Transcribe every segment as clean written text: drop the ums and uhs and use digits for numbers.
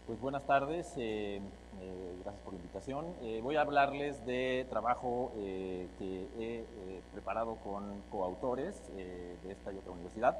Pues buenas tardes, gracias por la invitación. Voy a hablarles de trabajo que he preparado con coautores de esta y otra universidad.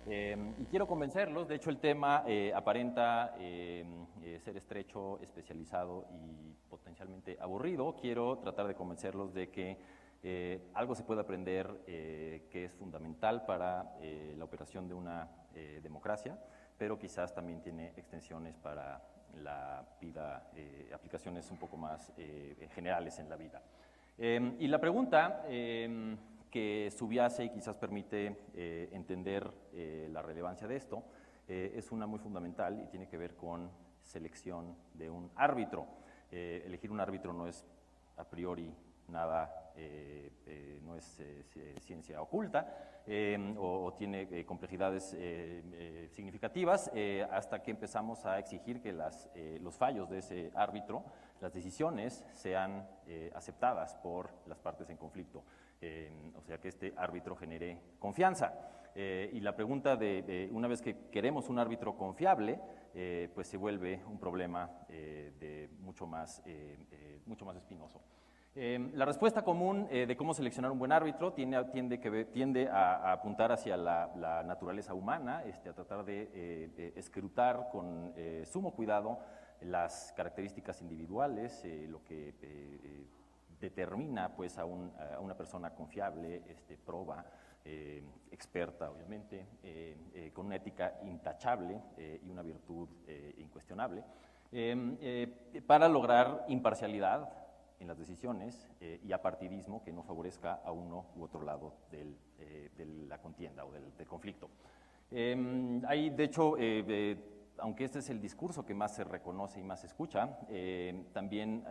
Y quiero convencerlos, de hecho el tema aparenta ser estrecho, especializado y potencialmente aburrido. Quiero tratar de convencerlos de que algo se puede aprender que es fundamental para la operación de una democracia, pero quizás también tiene extensiones para la vida, aplicaciones un poco más generales en la vida. Y la pregunta que subyace y quizás permite entender la relevancia de esto es una muy fundamental y tiene que ver con selección de un árbitro. Elegir un árbitro no es a priori nada, no es ciencia oculta o tiene complejidades significativas hasta que empezamos a exigir que los fallos de ese árbitro, las decisiones, sean aceptadas por las partes en conflicto. O sea, que este árbitro genere confianza. Y la pregunta de una vez que queremos un árbitro confiable, pues se vuelve un problema mucho más espinoso. La respuesta común de cómo seleccionar un buen árbitro tiende a apuntar hacia la naturaleza humana, a tratar de escrutar con sumo cuidado las características individuales, lo que determina pues, a una persona confiable, proba, experta obviamente, con una ética intachable y una virtud incuestionable, para lograr imparcialidad en las decisiones y apartidismo que no favorezca a uno u otro lado de la contienda o del conflicto. Hay, de hecho, aunque este es el discurso que más se reconoce y más se escucha, también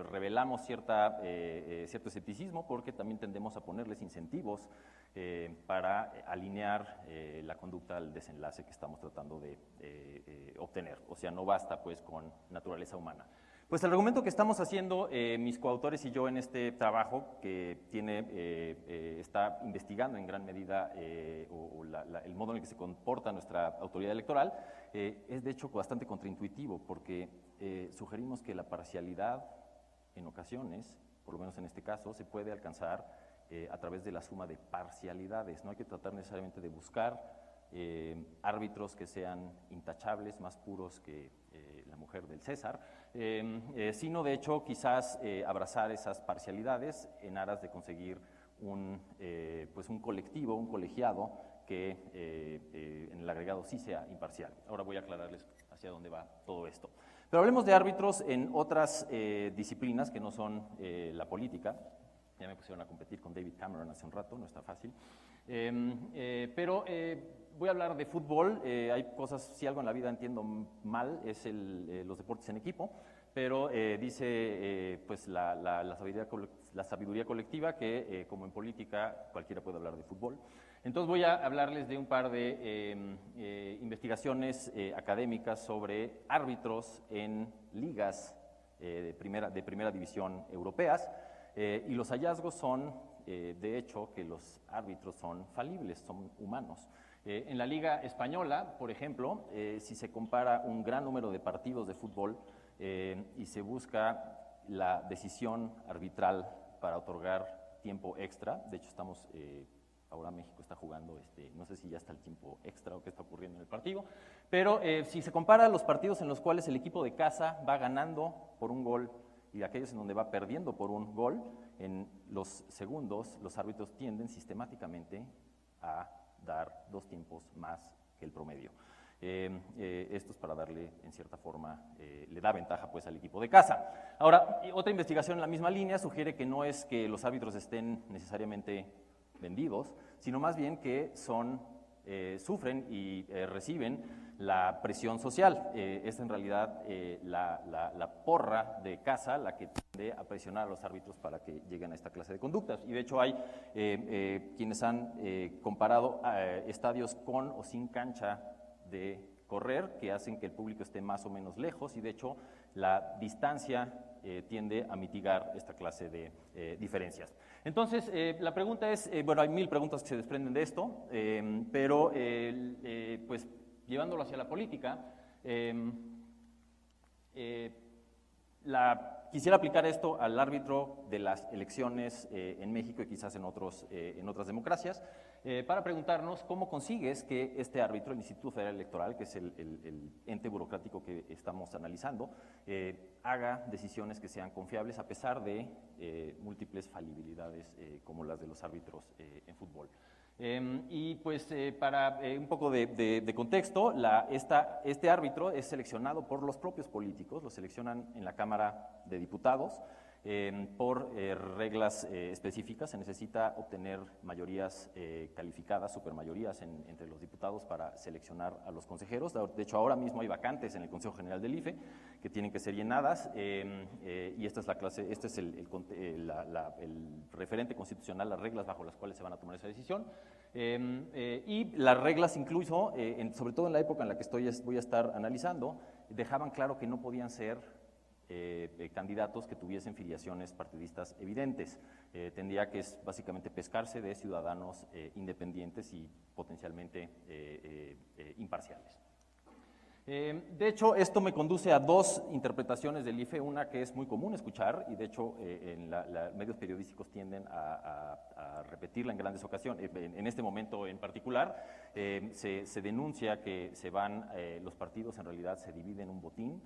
revelamos cierto escepticismo porque también tendemos a ponerles incentivos para alinear la conducta al desenlace que estamos tratando de obtener. O sea, no basta pues con naturaleza humana. Pues el argumento que estamos haciendo mis coautores y yo en este trabajo, que está investigando en gran medida el modo en el que se comporta nuestra autoridad electoral, es de hecho bastante contraintuitivo, porque sugerimos que la parcialidad en ocasiones, por lo menos en este caso, se puede alcanzar a través de la suma de parcialidades. No hay que tratar necesariamente de buscar árbitros que sean intachables, más puros que la mujer del César, sino de hecho quizás abrazar esas parcialidades en aras de conseguir un colectivo, un colegiado que en el agregado sí sea imparcial. Ahora voy a aclararles hacia dónde va todo esto. Pero hablemos de árbitros en otras disciplinas que no son la política. Ya me pusieron a competir con David Cameron hace un rato, no está fácil. Pero voy a hablar de fútbol. Hay cosas, si algo en la vida entiendo mal, es los deportes en equipo, pero dice pues la sabiduría colectiva que, como en política, cualquiera puede hablar de fútbol. Entonces voy a hablarles de un par de investigaciones académicas sobre árbitros en ligas de primera división europeas, y los hallazgos son, de hecho, que los árbitros son falibles, son humanos. En la Liga Española, por ejemplo, si se compara un gran número de partidos de fútbol y se busca la decisión arbitral para otorgar tiempo extra, de hecho ahora México está jugando, no sé si ya está el tiempo extra o qué está ocurriendo en el partido, pero si se compara los partidos en los cuales el equipo de casa va ganando por un gol y aquellos en donde va perdiendo por un gol, en los segundos los árbitros tienden sistemáticamente a dar 2 tiempos más que el promedio. Esto es para darle, en cierta forma, le da ventaja pues al equipo de casa. Ahora, otra investigación en la misma línea sugiere que no es que los árbitros estén necesariamente vendidos, sino más bien que sufren y reciben la presión social. Es en realidad la porra de casa la que tiende a presionar a los árbitros para que lleguen a esta clase de conductas. Y de hecho hay quienes han comparado estadios con o sin cancha de correr, que hacen que el público esté más o menos lejos, y de hecho la distancia tiende a mitigar esta clase de diferencias. Entonces, la pregunta es, bueno, hay 1000 preguntas que se desprenden de esto, pero pues llevándolo hacia la política, Quisiera aplicar esto al árbitro de las elecciones en México y quizás en otras democracias, para preguntarnos cómo consigues que este árbitro, el Instituto Federal Electoral, que es el ente burocrático que estamos analizando, haga decisiones que sean confiables a pesar de múltiples falibilidades como las de los árbitros en fútbol. Y pues para un poco de contexto, este árbitro es seleccionado por los propios políticos, lo seleccionan en la Cámara de Diputados por reglas específicas. Se necesita obtener mayorías calificadas, supermayorías entre los diputados para seleccionar a los consejeros. De hecho, ahora mismo hay vacantes en el Consejo General del IFE que tienen que ser llenadas y esta es la clase, este es el referente constitucional, las reglas bajo las cuales se van a tomar esa decisión. Y las reglas incluso, sobre todo en la época en la que voy a estar analizando, dejaban claro que no podían ser candidatos que tuviesen filiaciones partidistas evidentes. Tendría que básicamente pescarse de ciudadanos independientes y potencialmente imparciales. De hecho, esto me conduce a dos interpretaciones del IFE, una que es muy común escuchar y de hecho en medios periodísticos tienden a repetirla en grandes ocasiones. En este momento en particular se denuncia que los partidos en realidad se dividen un botín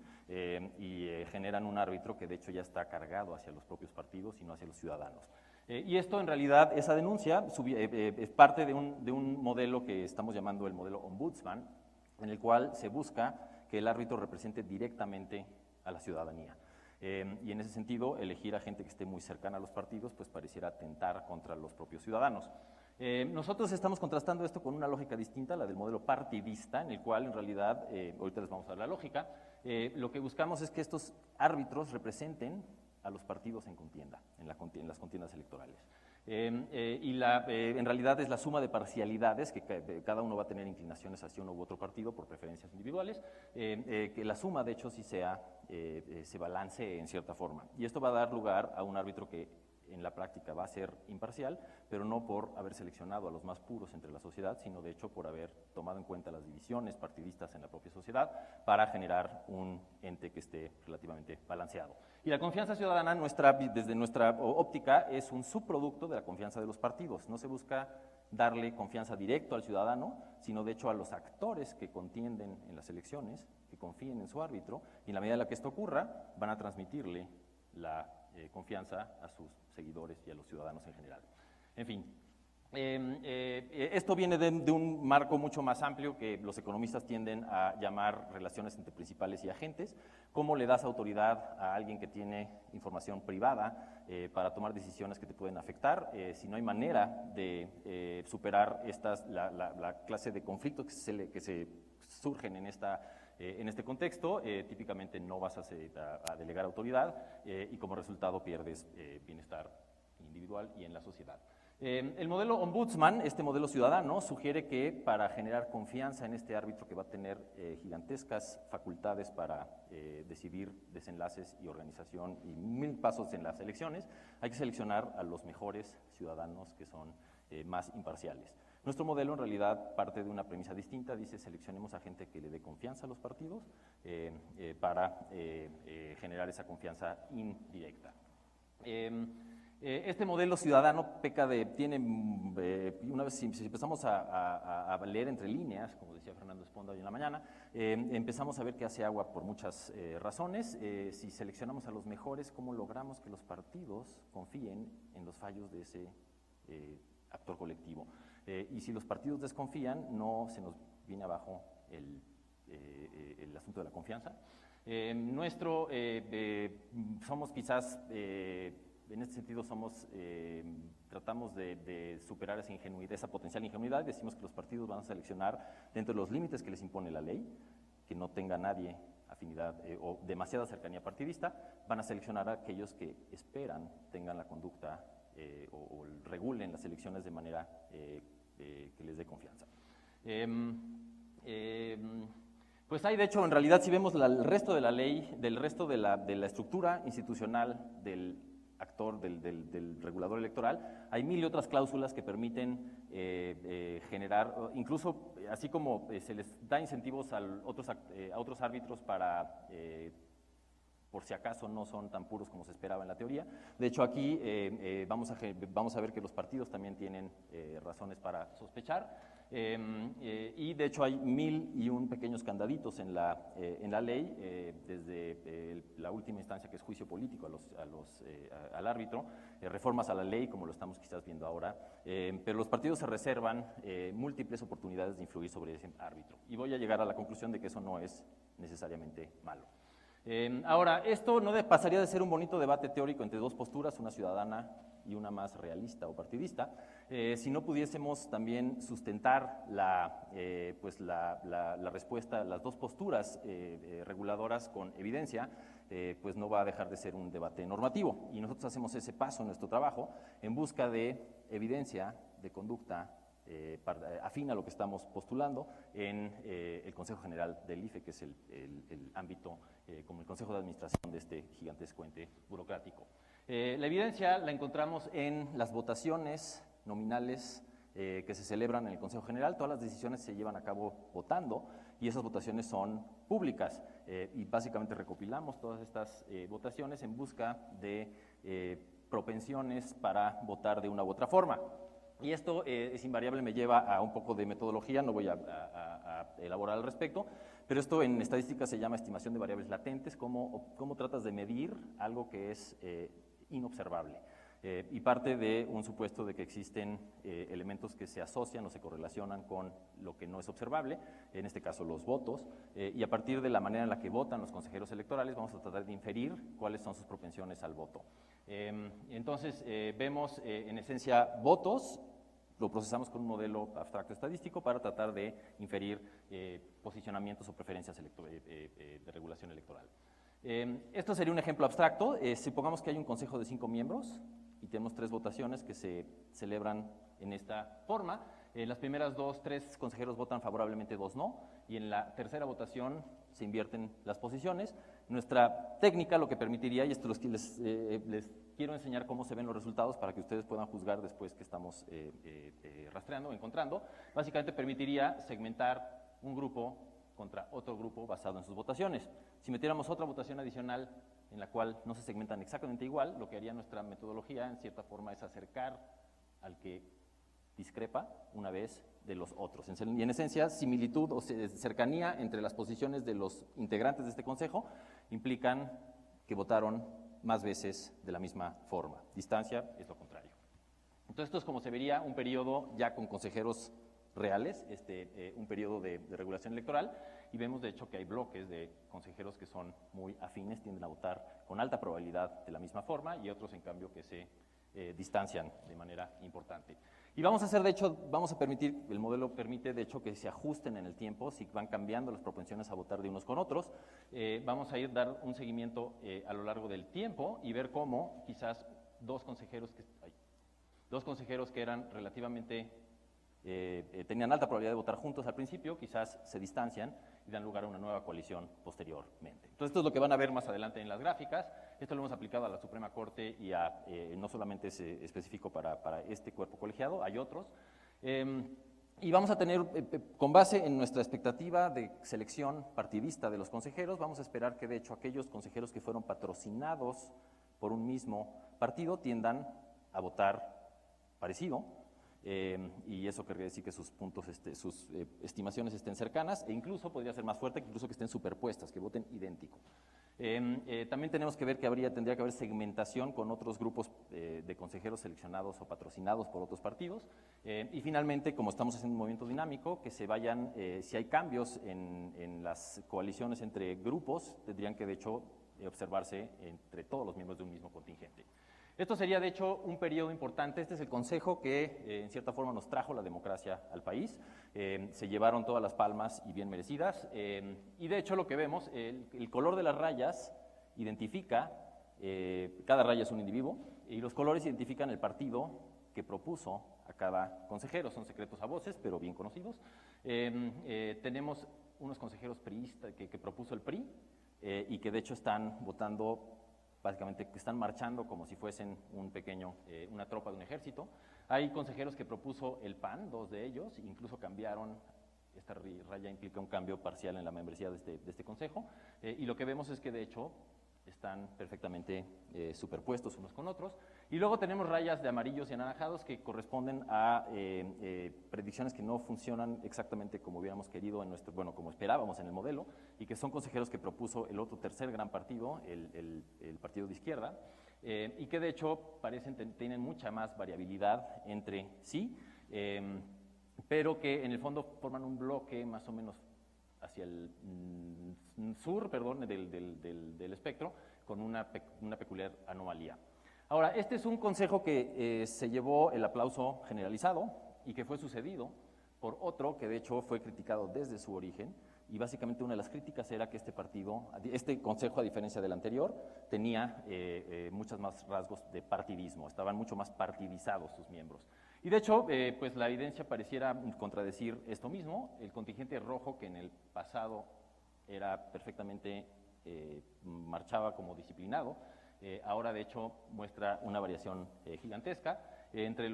y generan un árbitro que de hecho ya está cargado hacia los propios partidos y no hacia los ciudadanos. Y esto en realidad, esa denuncia es parte de un modelo que estamos llamando el modelo ombudsman, en el cual se busca que el árbitro represente directamente a la ciudadanía. Y en ese sentido, elegir a gente que esté muy cercana a los partidos, pues pareciera atentar contra los propios ciudadanos. Nosotros estamos contrastando esto con una lógica distinta, la del modelo partidista, en el cual en realidad, ahorita les vamos a dar la lógica, lo que buscamos es que estos árbitros representen a los partidos en contienda, en las contiendas electorales. En realidad es la suma de parcialidades, que cada uno va a tener inclinaciones hacia uno u otro partido por preferencias individuales, que la suma de hecho sí se balance en cierta forma. Y esto va a dar lugar a un árbitro que en la práctica va a ser imparcial, pero no por haber seleccionado a los más puros entre la sociedad, sino de hecho por haber tomado en cuenta las divisiones partidistas en la propia sociedad para generar un ente que esté relativamente balanceado. Y la confianza ciudadana, desde nuestra óptica, es un subproducto de la confianza de los partidos. No se busca darle confianza directo al ciudadano, sino de hecho a los actores que contienden en las elecciones, que confíen en su árbitro, y en la medida en la que esto ocurra, van a transmitirle la confianza a sus seguidores y a los ciudadanos en general. En fin, esto viene de un marco mucho más amplio que los economistas tienden a llamar relaciones entre principales y agentes. ¿Cómo le das autoridad a alguien que tiene información privada para tomar decisiones que te pueden afectar? Si no hay manera de superar la clase de conflictos que se surgen en este contexto, típicamente no vas a delegar autoridad y como resultado pierdes bienestar individual y en la sociedad. El modelo ombudsman, este modelo ciudadano, sugiere que para generar confianza en este árbitro que va a tener gigantescas facultades para decidir desenlaces y organización y 1000 pasos en las elecciones, hay que seleccionar a los mejores ciudadanos que son más imparciales. Nuestro modelo en realidad parte de una premisa distinta, dice seleccionemos a gente que le dé confianza a los partidos para generar esa confianza indirecta. Este modelo ciudadano una vez si empezamos a leer entre líneas, como decía Fernando Esponda hoy en la mañana, empezamos a ver que hace agua por muchas razones. Si seleccionamos a los mejores, ¿cómo logramos que los partidos confíen en los fallos de ese actor colectivo? Y si los partidos desconfían, no se nos viene abajo el asunto de la confianza. Somos quizás, en este sentido, tratamos de superar esa ingenuidad, esa potencial ingenuidad. Decimos que los partidos van a seleccionar dentro de los límites que les impone la ley, que no tenga nadie afinidad o demasiada cercanía partidista, van a seleccionar a aquellos que esperan tengan la conducta o regulen las elecciones de manera que les dé confianza. Pues hay, de hecho, en realidad, si vemos el resto de la ley, del resto de la estructura institucional del actor del regulador electoral, hay mil y otras cláusulas que permiten generar, incluso así como se les da incentivos a otros árbitros para por si acaso no son tan puros como se esperaba en la teoría. De hecho, aquí vamos a ver que los partidos también tienen razones para sospechar. Y de hecho hay 1001 pequeños candaditos en la ley, desde la última instancia, que es juicio político al árbitro, reformas a la ley, como lo estamos quizás viendo ahora, pero los partidos se reservan múltiples oportunidades de influir sobre ese árbitro. Y voy a llegar a la conclusión de que eso no es necesariamente malo. Ahora, esto no pasaría de ser un bonito debate teórico entre dos posturas, una ciudadana y una más realista o partidista, si no pudiésemos también sustentar la respuesta, las dos posturas reguladoras con evidencia, pues no va a dejar de ser un debate normativo. Y nosotros hacemos ese paso en nuestro trabajo en busca de evidencia de conducta afín a lo que estamos postulando en el Consejo General del IFE, que es el ámbito como el Consejo de Administración de este gigantesco ente burocrático. La evidencia la encontramos en las votaciones nominales que se celebran en el Consejo General. Todas las decisiones se llevan a cabo votando y esas votaciones son públicas y básicamente recopilamos todas estas votaciones en busca de propensiones para votar de una u otra forma. Y esto es invariable, me lleva a un poco de metodología, no voy a elaborar al respecto, pero esto en estadística se llama estimación de variables latentes, cómo tratas de medir algo que es inobservable. Y parte de un supuesto de que existen elementos que se asocian o se correlacionan con lo que no es observable, en este caso los votos, y a partir de la manera en la que votan los consejeros electorales vamos a tratar de inferir cuáles son sus propensiones al voto. Entonces vemos en esencia votos, lo procesamos con un modelo abstracto estadístico para tratar de inferir posicionamientos o preferencias de regulación electoral. Esto sería un ejemplo abstracto. Supongamos que hay un consejo de 5 miembros y tenemos 3 votaciones que se celebran en esta forma. En las primeras 3 consejeros votan favorablemente, 2 no, y en la tercera votación se invierten las posiciones. Nuestra técnica lo que permitiría, y esto les quiero enseñar cómo se ven los resultados para que ustedes puedan juzgar después que estamos rastreando, encontrando, básicamente permitiría segmentar un grupo contra otro grupo basado en sus votaciones. Si metiéramos otra votación adicional en la cual no se segmentan exactamente igual, lo que haría nuestra metodología en cierta forma es acercar al que discrepa una vez de los otros. Y en esencia, similitud o cercanía entre las posiciones de los integrantes de este consejo implican que votaron más veces de la misma forma. Distancia es lo contrario. Entonces, esto es como se vería un periodo ya con consejeros reales, un periodo de regulación electoral, y vemos de hecho que hay bloques de consejeros que son muy afines, tienden a votar con alta probabilidad de la misma forma, y otros en cambio que se distancian de manera importante. Y vamos a hacer, de hecho, vamos a permitir, el modelo permite de hecho que se ajusten en el tiempo, si van cambiando las propensiones a votar de unos con otros. Vamos a dar un seguimiento a lo largo del tiempo y ver cómo quizás dos consejeros que eran relativamente tenían alta probabilidad de votar juntos al principio, quizás se distancian y dan lugar a una nueva coalición posteriormente. Entonces, esto es lo que van a ver más adelante en las gráficas. Esto lo hemos aplicado a la Suprema Corte y no solamente es específico para este cuerpo colegiado, hay otros. Y vamos a tener, con base en nuestra expectativa de selección partidista de los consejeros, vamos a esperar que de hecho aquellos consejeros que fueron patrocinados por un mismo partido tiendan a votar parecido. Y eso querría decir que sus puntos, sus estimaciones estén cercanas, e incluso podría ser más fuerte, que incluso que estén superpuestas, que voten idéntico. También tenemos que ver que tendría que haber segmentación con otros grupos de consejeros seleccionados o patrocinados por otros partidos. Y finalmente, como estamos haciendo un movimiento dinámico, que se vayan, si hay cambios en las coaliciones entre grupos, tendrían que de hecho observarse entre todos los miembros de un mismo contingente. Esto sería, de hecho, un periodo importante. Este es el consejo que, en cierta forma, nos trajo la democracia al país. Se llevaron todas las palmas y bien merecidas. Y, de hecho, lo que vemos, el color de las rayas identifica, cada raya es un individuo, y los colores identifican el partido que propuso a cada consejero. Son secretos a voces, pero bien conocidos. Tenemos unos consejeros priistas que propuso el PRI y que, de hecho, están votando básicamente que están marchando como si fuesen una tropa de un ejército. Hay consejeros que propuso el PAN, 2 de ellos, incluso cambiaron, esta raya implica un cambio parcial en la membresía de este consejo, y lo que vemos es que de hecho están perfectamente superpuestos unos con otros. Y luego tenemos rayas de amarillos y anaranjados que corresponden a predicciones que no funcionan exactamente como hubiéramos querido, como esperábamos en el modelo, y que son consejeros que propuso el otro tercer gran partido, el partido de izquierda, y que de hecho tienen mucha más variabilidad entre sí, pero que en el fondo forman un bloque más o menos hacia el sur, del espectro, con una peculiar anomalía. Ahora, este es un consejo que se llevó el aplauso generalizado y que fue sucedido por otro que de hecho fue criticado desde su origen, y básicamente una de las críticas era que este consejo, a diferencia del anterior, tenía muchos más rasgos de partidismo, estaban mucho más partidizados sus miembros. Y de hecho, pues la evidencia pareciera contradecir esto mismo. El contingente rojo, que en el pasado era perfectamente, marchaba como disciplinado, ahora de hecho muestra una variación gigantesca. Entre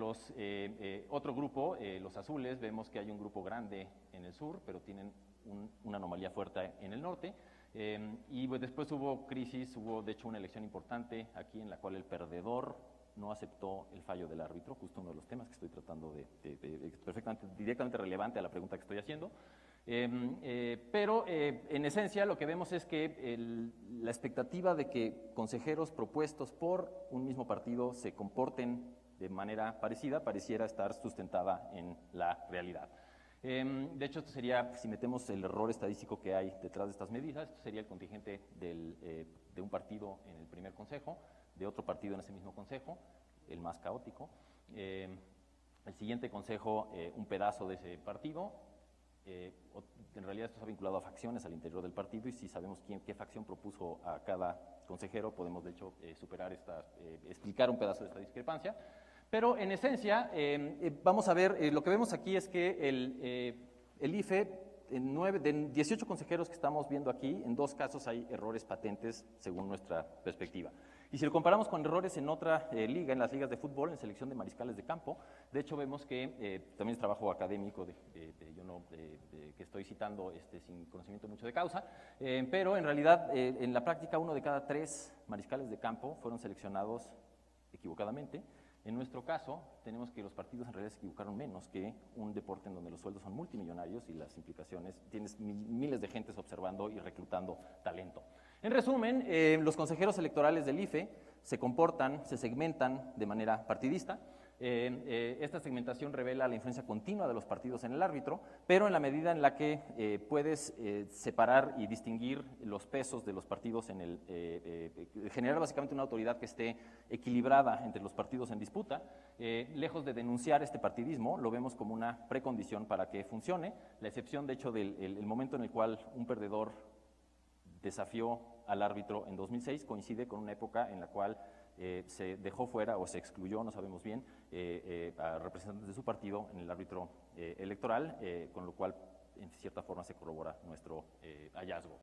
otro grupo, los azules, vemos que hay un grupo grande en el sur, pero tienen una anomalía fuerte en el norte. Y pues después hubo de hecho una elección importante aquí en la cual el perdedor no aceptó el fallo del árbitro, justo uno de los temas que estoy tratando directamente relevante a la pregunta que estoy haciendo. Pero en esencia lo que vemos es que la expectativa de que consejeros propuestos por un mismo partido se comporten de manera parecida pareciera estar sustentada en la realidad. De hecho, esto sería, si metemos el error estadístico que hay detrás de estas medidas, esto sería el contingente de un partido en el primer consejo, de otro partido en ese mismo consejo, el más caótico. El siguiente consejo, un pedazo de ese partido. En realidad esto está vinculado a facciones al interior del partido, y si sabemos qué facción propuso a cada consejero, podemos de hecho explicar un pedazo de esta discrepancia. Pero en esencia, vamos a ver, lo que vemos aquí es que el IFE, de 18 consejeros que estamos viendo aquí, en 2 casos hay errores patentes según nuestra perspectiva. Y si lo comparamos con errores en otra liga, en las ligas de fútbol, en selección de mariscales de campo, de hecho vemos que también es trabajo académico que estoy citando sin conocimiento mucho de causa, pero en realidad en la práctica 1 de cada 3 mariscales de campo fueron seleccionados equivocadamente. En nuestro caso, tenemos que los partidos en realidad se equivocaron menos que un deporte en donde los sueldos son multimillonarios y las implicaciones, tienes miles de gentes observando y reclutando talento. En resumen, los consejeros electorales del IFE se segmentan de manera partidista. Esta segmentación revela la influencia continua de los partidos en el árbitro, pero en la medida en la que puedes separar y distinguir los pesos de los partidos generar básicamente una autoridad que esté equilibrada entre los partidos en disputa, lejos de denunciar este partidismo, lo vemos como una precondición para que funcione, la excepción de hecho del momento en el cual un perdedor desafió al árbitro en 2006 coincide con una época en la cual se dejó fuera o se excluyó, no sabemos bien, a representantes de su partido en el árbitro electoral, con lo cual en cierta forma se corrobora nuestro hallazgo.